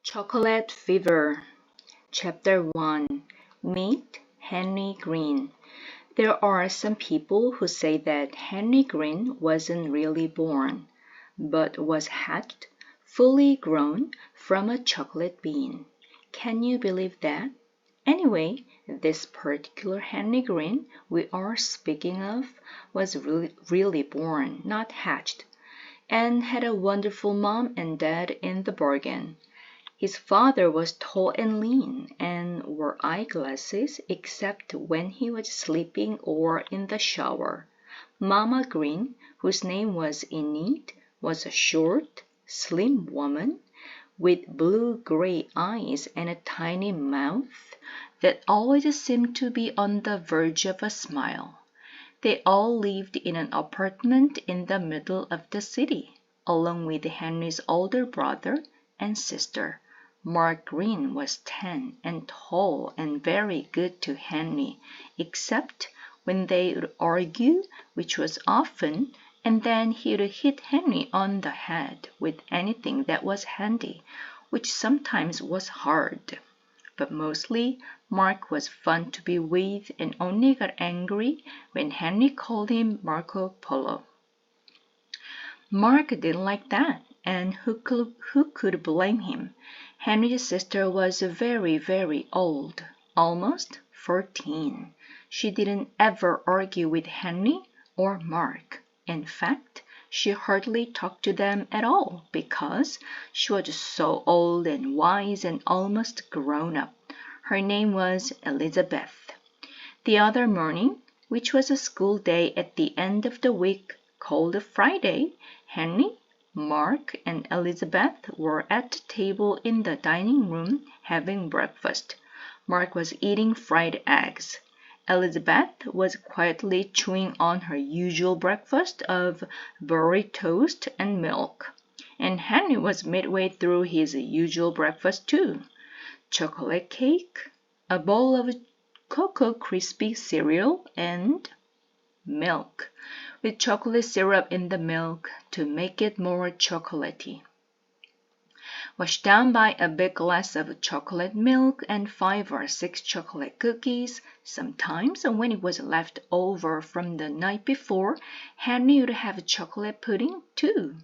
Chocolate Fever, Chapter 1. Meet Henry Green. There are some people who say that Henry Green wasn't really born, but was hatched, fully grown, from a chocolate bean. Can you believe that? Anyway, this particular Henry Green we are speaking of was really born, not hatched, and had a wonderful mom and dad in the bargain. His father was tall and lean, and wore eyeglasses except when he was sleeping or in the shower. Mama Green, whose name was Enid, was a short, slim woman with blue-gray eyes and a tiny mouth that always seemed to be on the verge of a smile. They all lived in an apartment in the middle of the city, along with Henry's older brother and sister. Mark Green was 10 and tall and very good to Henry, except when they would argue, which was often, and then he would hit Henry on the head with anything that was handy, which sometimes was hard. But mostly, Mark was fun to be with and only got angry when Henry called him Marco Polo. Mark didn't like that, and who could blame him? Henry's sister was very, very old, almost 14. She didn't ever argue with Henry or Mark. In fact, she hardly talked to them at all because she was so old and wise and almost grown up. Her name was Elizabeth. The other morning, which was a school day at the end of the week called Friday, Henry, Mark, and Elizabeth were at the table in the dining room having breakfast. Mark was eating fried eggs. Elizabeth was quietly chewing on her usual breakfast of berry toast and milk. And Henry was midway through his usual breakfast too. Chocolate cake, a bowl of Cocoa Crispy cereal, and milk, with chocolate syrup in the milk to make it more chocolatey. Washed down by a big glass of chocolate milk and 5 or 6 chocolate cookies. Sometimes, when it was left over from the night before, Henry would have chocolate pudding too.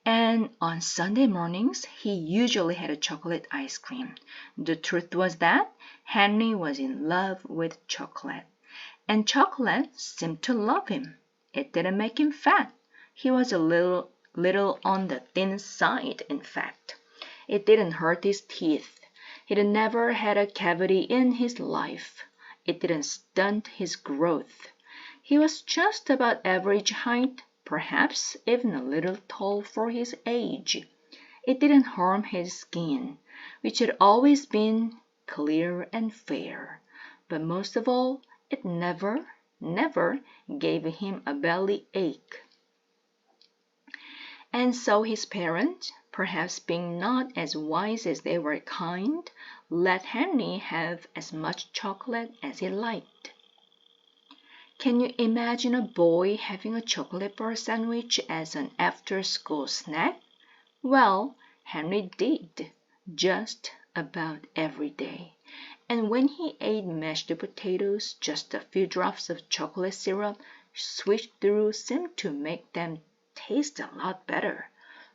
And on Sunday mornings, he usually had a chocolate ice cream. The truth was that Henry was in love with chocolate, and chocolate seemed to love him. It didn't make him fat. He was a little on the thin side, in fact. It didn't hurt his teeth. He'd never had a cavity in his life. It didn't stunt his growth. He was just about average height, perhaps even a little tall for his age. It didn't harm his skin, which had always been clear and fair. But most of all, it never gave him a belly ache. And so his parents, perhaps being not as wise as they were kind, let Henry have as much chocolate as he liked. Can you imagine a boy having a chocolate bar sandwich as an after-school snack? Well, Henry did, just about every day. And when he ate mashed potatoes, just a few drops of chocolate syrup swished through seemed to make them taste a lot better.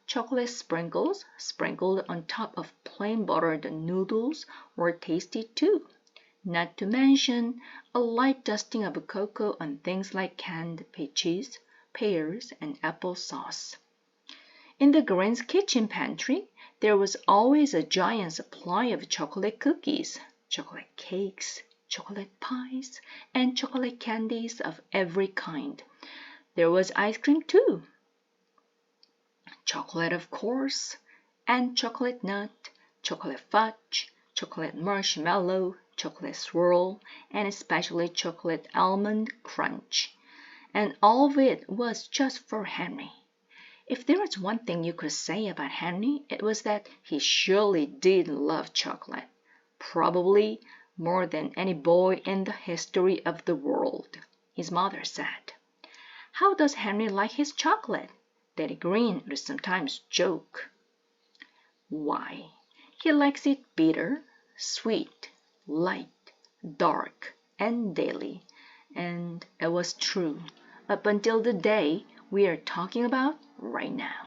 Chocolate sprinkles sprinkled on top of plain buttered noodles were tasty too. Not to mention a light dusting of cocoa on things like canned peaches, pears, and apple sauce. In the Green's kitchen pantry, there was always a giant supply of chocolate cookies, chocolate cakes, chocolate pies, and chocolate candies of every kind. There was ice cream too. Chocolate, of course, and chocolate nut, chocolate fudge, chocolate marshmallow, chocolate swirl, and especially chocolate almond crunch. And all of it was just for Henry. If there was one thing you could say about Henry, it was that he surely did love chocolate, probably more than any boy in the history of the world. His mother said, "How does Henry like his chocolate?" Daddy Green would sometimes joke. "Why, He likes it bitter, sweet, light, dark, and daily. And it was true up until the day we are talking about right now.